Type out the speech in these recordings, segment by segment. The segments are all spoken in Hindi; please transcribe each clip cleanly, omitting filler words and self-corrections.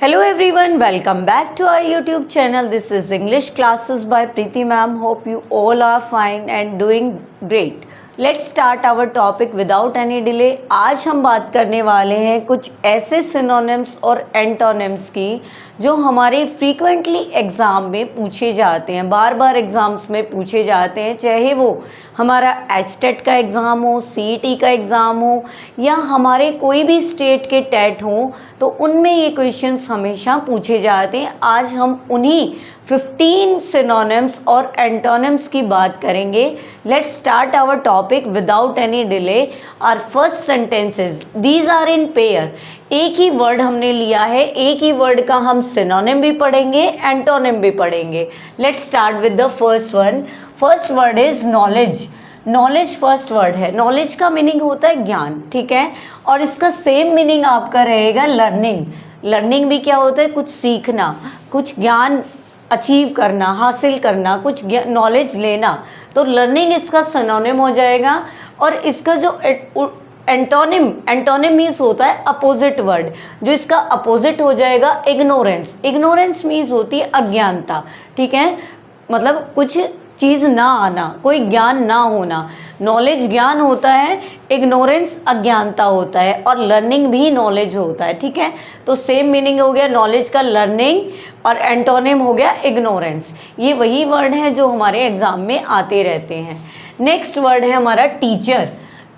Hello everyone, welcome back to our YouTube channel. This is English classes by Preeti ma'am. Hope you all are fine and doing great. Let's start our topic without any delay. आज हम बात करने वाले हैं कुछ ऐसे सिनोनिम्स और एंटोनिम्स की जो हमारे फ्रीक्वेंटली एग्ज़ाम में पूछे जाते हैं, बार बार एग्ज़ाम्स में पूछे जाते हैं, चाहे वो हमारा एचटेट का एग्ज़ाम हो, सीईटी का एग्ज़ाम हो या हमारे कोई भी स्टेट के टेट हों, तो उनमें ये क्वेश्चंस हमेशा पूछे जाते हैं। आज हम उन्हीं 15 सिनोनिम्स और एंटोनिम्स की बात करेंगे। Let's start our topic without any delay. Our first sentences, these are in pair. एक ही वर्ड हमने लिया है, एक ही वर्ड का हम सिनोनिम भी पढ़ेंगे, एंटोनिम भी पढ़ेंगे। Let's start with the first one. First word is knowledge. Knowledge first word है। नॉलेज का मीनिंग होता है ज्ञान, ठीक है, और इसका सेम मीनिंग आपका रहेगा लर्निंग। लर्निंग भी क्या होता है? कुछ सीखना, कुछ ज्ञान अचीव करना, हासिल करना, कुछ नॉलेज लेना। तो लर्निंग इसका सिनोनिम हो जाएगा। और इसका जो एंटोनिम मीन्स होता है अपोजिट वर्ड, जो इसका अपोजिट हो जाएगा इग्नोरेंस। इग्नोरेंस मीन्स होती है अज्ञानता, ठीक है, मतलब कुछ चीज़ ना आना, कोई ज्ञान ना होना। नॉलेज ज्ञान होता है, इग्नोरेंस अज्ञानता होता है, और लर्निंग भी नॉलेज होता है, ठीक है। तो सेम मीनिंग हो गया नॉलेज का लर्निंग, और एंटोनिम हो गया इग्नोरेंस। ये वही वर्ड हैं जो हमारे एग्जाम में आते रहते हैं। नेक्स्ट वर्ड है हमारा टीचर।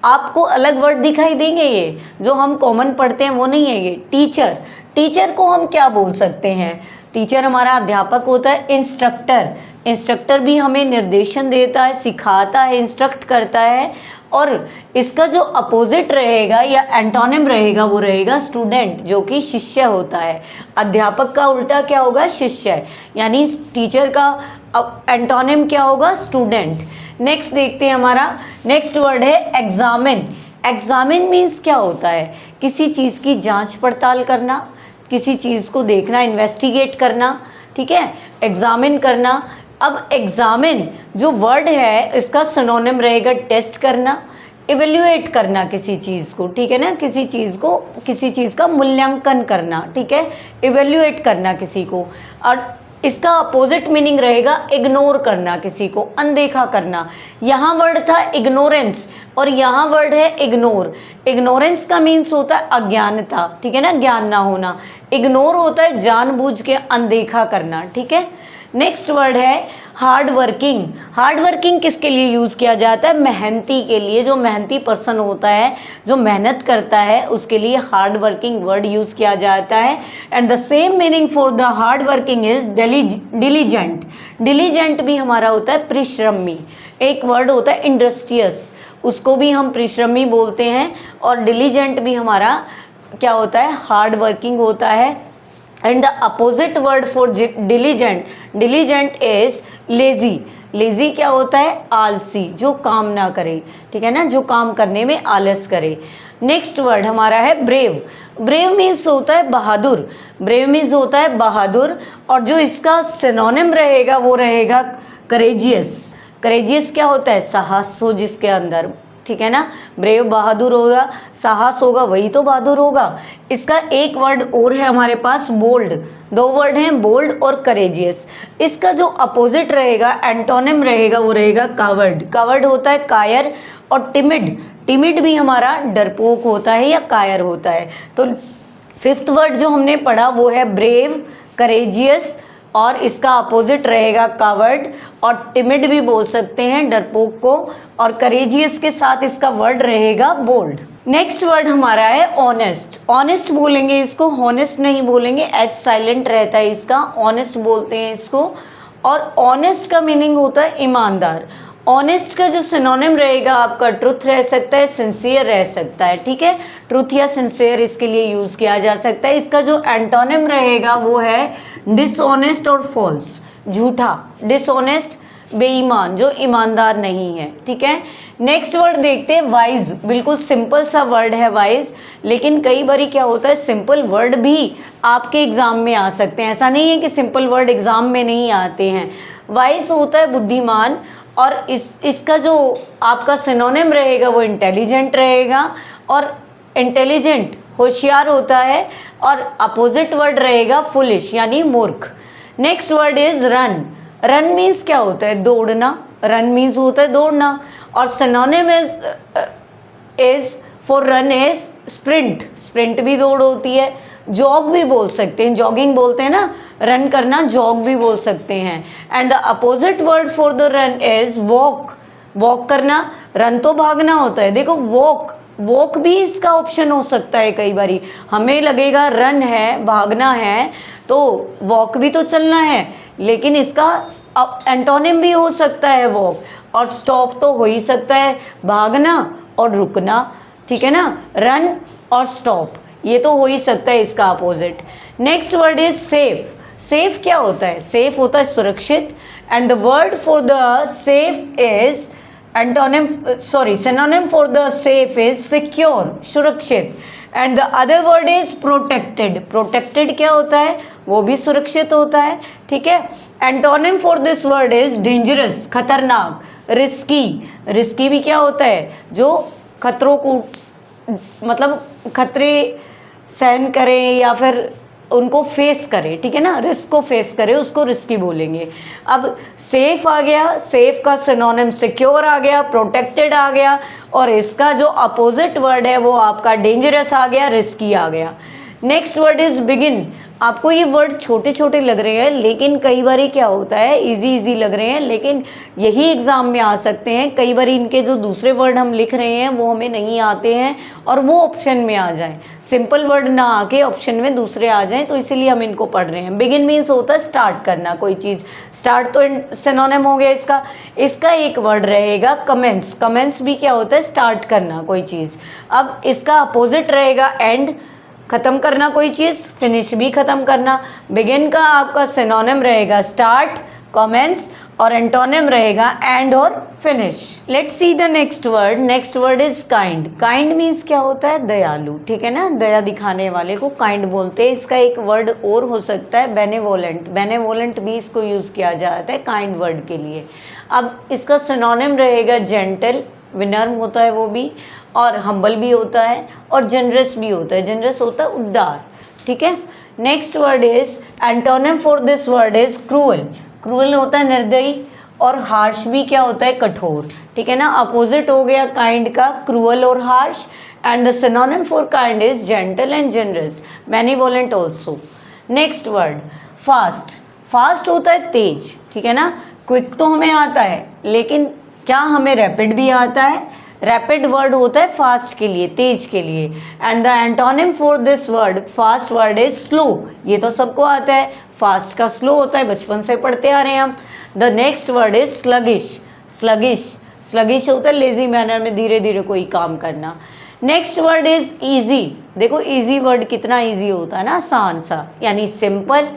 आपको अलग वर्ड दिखाई देंगे, ये जो हम कॉमन पढ़ते हैं वो नहीं है ये टीचर। टीचर को हम क्या बोल सकते हैं? टीचर हमारा अध्यापक होता है। इंस्ट्रक्टर, इंस्ट्रक्टर भी हमें निर्देशन देता है, सिखाता है, इंस्ट्रक्ट करता है। और इसका जो अपोजिट रहेगा या एंटोनिम रहेगा वो रहेगा स्टूडेंट, जो कि शिष्य होता है। अध्यापक का उल्टा क्या होगा? शिष्य। यानी टीचर का एंटोनिम क्या होगा? स्टूडेंट। नेक्स्ट देखते हैं, हमारा नेक्स्ट वर्ड है एग्जामिन। एग्जामिन मीन्स क्या होता है? किसी चीज़ की जांच पड़ताल करना, किसी चीज़ को देखना, इन्वेस्टिगेट करना, ठीक है, एग्जामिन करना। अब एग्जामिन जो वर्ड है इसका सिनोनिम रहेगा टेस्ट करना, इवेल्युएट करना किसी चीज़ को, ठीक है ना, किसी चीज़ को, किसी चीज़ का मूल्यांकन करना, ठीक है, इवेल्युएट करना किसी को। और इसका अपोजिट मीनिंग रहेगा इग्नोर करना, किसी को अनदेखा करना। यहाँ वर्ड था इग्नोरेंस और यहाँ वर्ड है इग्नोर। इग्नोरेंस का मीन्स होता है अज्ञानता, ठीक है ना, ज्ञान ना होना। इग्नोर होता है जानबूझ के अनदेखा करना, ठीक है। नेक्स्ट वर्ड है हार्ड वर्किंग। हार्ड वर्किंग किसके लिए यूज़ किया जाता है? मेहनती के लिए। जो मेहनती पर्सन होता है, जो मेहनत करता है, उसके लिए हार्ड वर्किंग वर्ड यूज़ किया जाता है। And the same meaning for the hard working is diligent. Diligent भी हमारा होता है परिश्रमी। एक वर्ड होता है इंडस्ट्रियस, उसको भी हम परिश्रमी बोलते हैं। और डिलीजेंट भी हमारा क्या होता है? हार्ड वर्किंग होता है। And the opposite word for diligent is lazy. Lazy क्या होता है? आलसी, जो काम ना करे, ठीक है ना, जो काम करने में आलस करे। नेक्स्ट वर्ड हमारा है ब्रेव। ब्रेव मीन्स होता है बहादुर। ब्रेव मीन्स होता है बहादुर। और जो इसका सिनोनिम रहेगा वो रहेगा करेजियस। करेजियस क्या होता है? साहस हो जिसके अंदर, ठीक है ना। ब्रेव बहादुर होगा, साहस होगा, वही तो बहादुर होगा। इसका एक वर्ड और है हमारे पास, बोल्ड। दो वर्ड हैं, बोल्ड और करेजियस। इसका जो अपोजिट रहेगा, एंटोनिम रहेगा, वो रहेगा कावर्ड। कावर्ड होता है कायर। और टिमिड, टिमिड भी हमारा डरपोक होता है या कायर होता है। तो फिफ्थ वर्ड जो हमने पढ़ा वो है ब्रेव, करेजियस, और इसका अपोजिट रहेगा कावर्ड। और टिमिड भी बोल सकते हैं डरपोक को, और करेजियस के साथ इसका वर्ड रहेगा बोल्ड। नेक्स्ट वर्ड हमारा है ऑनेस्ट। ऑनेस्ट बोलेंगे इसको, हॉनेस्ट नहीं बोलेंगे, एच साइलेंट रहता है इसका, ऑनेस्ट बोलते हैं इसको। और ऑनेस्ट का मीनिंग होता है ईमानदार। ऑनेस्ट का जो सिनोनिम रहेगा आपका ट्रुथ रह सकता है, सिंसियर रह सकता है, ठीक है। ट्रुथ या सिंसियर इसके लिए यूज़ किया जा सकता है। इसका जो एंटोनिम रहेगा वो है डिसऑनेस्ट और फॉल्स, झूठा। डिसऑनेस्ट बेईमान, जो ईमानदार नहीं है, ठीक है। नेक्स्ट वर्ड देखते हैं वाइज। बिल्कुल सिंपल सा वर्ड है वाइज, लेकिन कई बारी क्या होता है सिंपल वर्ड भी आपके एग्जाम में आ सकते हैं। ऐसा नहीं है कि सिंपल वर्ड एग्जाम में नहीं आते हैं। वाइज होता है बुद्धिमान। और इसका जो आपका सिनोनिम रहेगा वो इंटेलिजेंट रहेगा। और इंटेलिजेंट होशियार होता है, और अपोजिट वर्ड रहेगा फुलिश यानी मूर्ख। Next word is run. Run means क्या होता है? दौड़ना। रन मीन्स होता है दौड़ना, और synonym is for run is sprint. Sprint भी दौड़ होती है। जॉग भी बोल सकते हैं, जॉगिंग बोलते हैं ना, रन करना जॉग भी बोल सकते हैं। And the opposite word for the run is walk. Walk करना, रन तो भागना होता है, देखो वॉक, वॉक भी इसका ऑप्शन हो सकता है। कई बारी हमें लगेगा रन है, भागना है, तो वॉक भी तो चलना है, लेकिन इसका एंटोनिम भी हो सकता है वॉक, और स्टॉप तो हो ही सकता है, भागना और रुकना, ठीक है ना, रन और स्टॉप, ये तो हो ही सकता है इसका opposite. Next word is safe. Safe क्या होता है? सेफ होता है सुरक्षित, and the word for the safe is synonym for the safe is secure, सुरक्षित, and the other word is protected। protected क्या होता है? वो भी सुरक्षित होता है, ठीक है। Antonym for this word is dangerous, खतरनाक, रिस्की। रिस्की भी क्या होता है? जो खतरों को, मतलब खतरे सहन करे या फिर उनको फेस करे, ठीक है ना, रिस्क को फेस करे, उसको रिस्की बोलेंगे। अब सेफ आ गया, सेफ का सिनोनिम सिक्योर आ गया, प्रोटेक्टेड आ गया, और इसका जो अपोजिट वर्ड है वो आपका डेंजरस आ गया, रिस्की आ गया। Next word is begin. आपको ये वर्ड छोटे छोटे लग रहे हैं, लेकिन कई बार क्या होता है, इजी इजी लग रहे हैं, लेकिन यही एग्जाम में आ सकते हैं। कई बार इनके जो दूसरे वर्ड हम लिख रहे हैं वो हमें नहीं आते हैं, और वो ऑप्शन में आ जाएं, सिंपल वर्ड ना आके ऑप्शन में दूसरे आ जाएं, तो इसीलिए हम इनको पढ़ रहे हैं। बिगिन मीन्स होता है स्टार्ट करना कोई चीज़, स्टार्ट तो सिनोनिम हो गया इसका। इसका एक वर्ड रहेगा कमेंस। कमेंस भी क्या होता है? स्टार्ट करना कोई चीज़। अब इसका अपोजिट रहेगा एंड, ख़त्म करना कोई चीज़, फिनिश भी ख़त्म करना। बिगिन का आपका सिनोनिम रहेगा स्टार्ट, कमेंस, और एंटोनिम रहेगा एंड और finish. Let's see the next word. Next word is kind. Kind means क्या होता है? दयालु, ठीक है ना, दया दिखाने वाले को काइंड बोलते हैं। इसका एक वर्ड और हो सकता है बेनेवोलेंट। बेनेवोलेंट भी इसको यूज़ किया जाता है काइंड वर्ड के लिए। अब इसका सिनोनिम रहेगा जेंटल, विनर्म होता है वो भी, और हम्बल भी होता है, और जनरस भी होता है। जनरस होता है उदार, ठीक है। Next word is antonym for this word is cruel. Cruel होता है निर्दयी, और हार्श भी क्या होता है? कठोर, ठीक है ना। अपोजिट हो गया काइंड का क्रूअल और harsh, and the synonym for kind is gentle and generous, benevolent also. Next word fast. Fast होता है तेज, ठीक है ना। क्विक तो हमें आता है, लेकिन क्या हमें रैपिड भी आता है? रैपिड वर्ड होता है फास्ट के लिए, तेज के लिए। And the antonym for this word fast word is slow. ये तो सबको आता है, फास्ट का स्लो होता है, बचपन से पढ़ते आ रहे हैं हम। The next word is sluggish. Sluggish, sluggish होता है लेजी मैनर में धीरे धीरे कोई काम करना। Next word is easy. देखो ईजी वर्ड कितना ईजी होता है ना, आसान सा, यानी simple.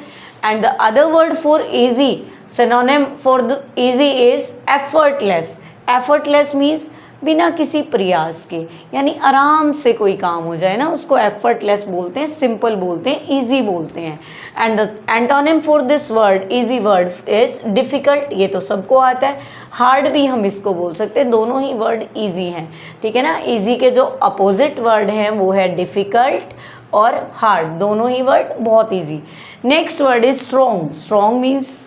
And the other word for easy, synonym for the easy is effortless. Effortless means बिना किसी प्रयास के, यानी आराम से कोई काम हो जाए ना, उसको एफर्टलेस बोलते हैं, सिंपल बोलते हैं, इजी बोलते हैं। And the antonym for this word easy word is difficult. ये तो सबको आता है। हार्ड भी हम इसको बोल सकते हैं, दोनों ही वर्ड इजी हैं, ठीक है ना। इजी के जो अपोजिट वर्ड हैं वो है डिफ़िकल्ट और हार्ड, दोनों ही वर्ड बहुत easy. Next word is strong. Strong means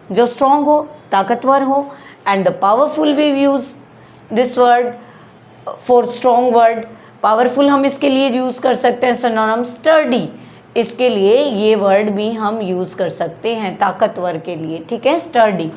जो स्ट्रॉन्ग हो, ताकतवर हो। And the powerful we use this word for strong word. Powerful हम इसके लिए यूज़ कर सकते हैं सिनोनिम स्टर्डी। इसके लिए ये वर्ड भी हम यूज़ कर सकते हैं ताकतवर के लिए, ठीक है, sturdy.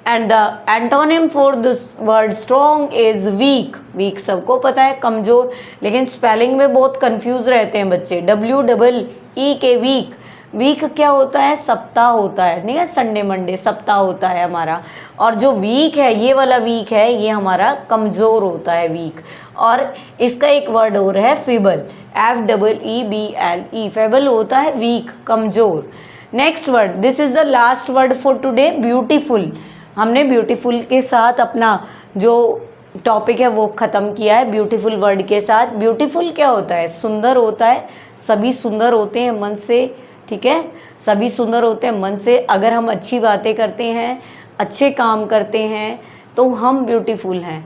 And the antonym for this word strong is weak. Weak सबको पता है, कमज़ोर, लेकिन स्पेलिंग में बहुत कंफ्यूज रहते हैं बच्चे। WEE के वीक। वीक क्या होता है? सप्ताह होता है, नहीं है, संडे मंडे सप्ताह होता है हमारा। और जो वीक है, ये वाला वीक है, ये हमारा कमज़ोर होता है, वीक। और इसका एक वर्ड और है फेबल, FEEBLE। फेबल होता है वीक, कमज़ोर। Next word, this is the last word for today, beautiful. हमने ब्यूटीफुल के साथ अपना जो टॉपिक है वो ख़त्म किया है, ब्यूटीफुल वर्ड के साथ। ब्यूटीफुल क्या होता है? सुंदर होता है। सभी सुंदर होते हैं मन से, ठीक है, सभी सुंदर होते हैं मन से। अगर हम अच्छी बातें करते हैं, अच्छे काम करते हैं, तो हम ब्यूटीफुल हैं।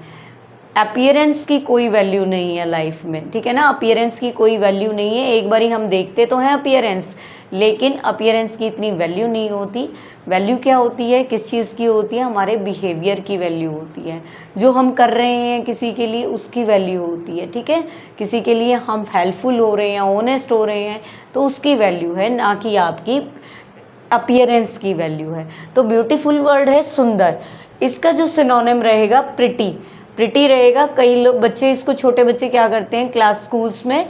अपीयरेंस की कोई वैल्यू नहीं है लाइफ में, ठीक है ना। अपीयरेंस की कोई वैल्यू नहीं है। एक बारी हम देखते तो हैं अपीयरेंस, लेकिन अपीयरेंस की इतनी वैल्यू नहीं होती। वैल्यू क्या होती है, किस चीज़ की होती है, हमारे बिहेवियर की वैल्यू होती है। जो हम कर रहे हैं किसी के लिए उसकी वैल्यू होती है, ठीक है। किसी के लिए हम हेल्पफुल हो रहे हैं, ऑनेस्ट हो रहे हैं, तो उसकी वैल्यू है, ना कि आपकी अपीयरेंस की वैल्यू है। तो ब्यूटीफुल वर्ड है सुंदर। इसका जो सिनोनिम रहेगा प्रिटी, प्रिटी रहेगा। कई लोग बच्चे इसको, छोटे बच्चे क्या करते हैं क्लास स्कूल्स में,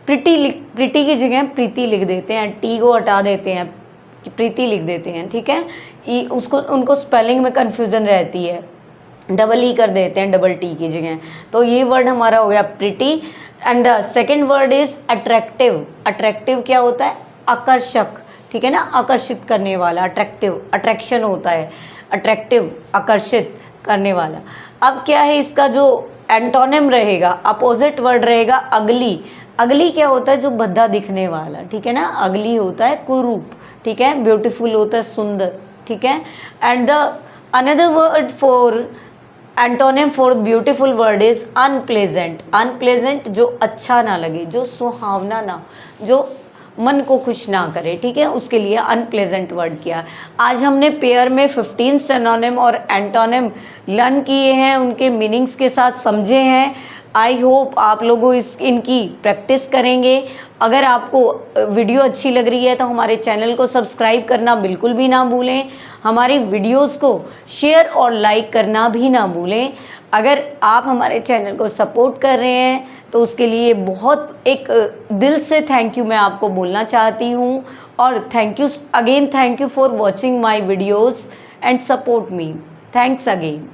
प्रिटी की जगह प्रीति लिख देते हैं, टी को हटा देते हैं, प्रीति लिख देते हैं, ठीक है। उसको उनको स्पेलिंग में कन्फ्यूज़न रहती है, डबल ई कर देते हैं डबल टी की जगह। तो ये वर्ड हमारा हो गया pretty. And second word is attractive. Attractive क्या होता है, आकर्षक, ठीक है ना, आकर्षित करने वाला। अट्रैक्टिव, अट्रैक्शन होता है, अट्रैक्टिव आकर्षित करने वाला। अब क्या है, इसका जो एंटोनिम रहेगा, अपोजिट वर्ड रहेगा अगली। अगली क्या होता है, जो भद्दा दिखने वाला, ठीक है ना। अगली होता है कुरूप, ठीक है। ब्यूटीफुल होता है सुंदर, ठीक है। And the another word for antonym for beautiful word is unpleasant. Unpleasant जो अच्छा ना लगे, जो सुहावना ना, जो मन को खुश ना करे, ठीक है, उसके लिए अनप्लेजेंट वर्ड किया। आज हमने पेयर में 15 सिनोनिम और एंटोनिम लर्न किए हैं, उनके मीनिंग्स के साथ समझे हैं। आई होप आप लोगों इनकी प्रैक्टिस करेंगे। अगर आपको वीडियो अच्छी लग रही है तो हमारे चैनल को सब्सक्राइब करना बिल्कुल भी ना भूलें। हमारी वीडियोस को शेयर और लाइक करना भी ना भूलें। अगर आप हमारे चैनल को सपोर्ट कर रहे हैं तो उसके लिए बहुत एक दिल से थैंक यू मैं आपको बोलना चाहती हूँ। और thank you again, thank you for watching my videos and support me. Thanks again.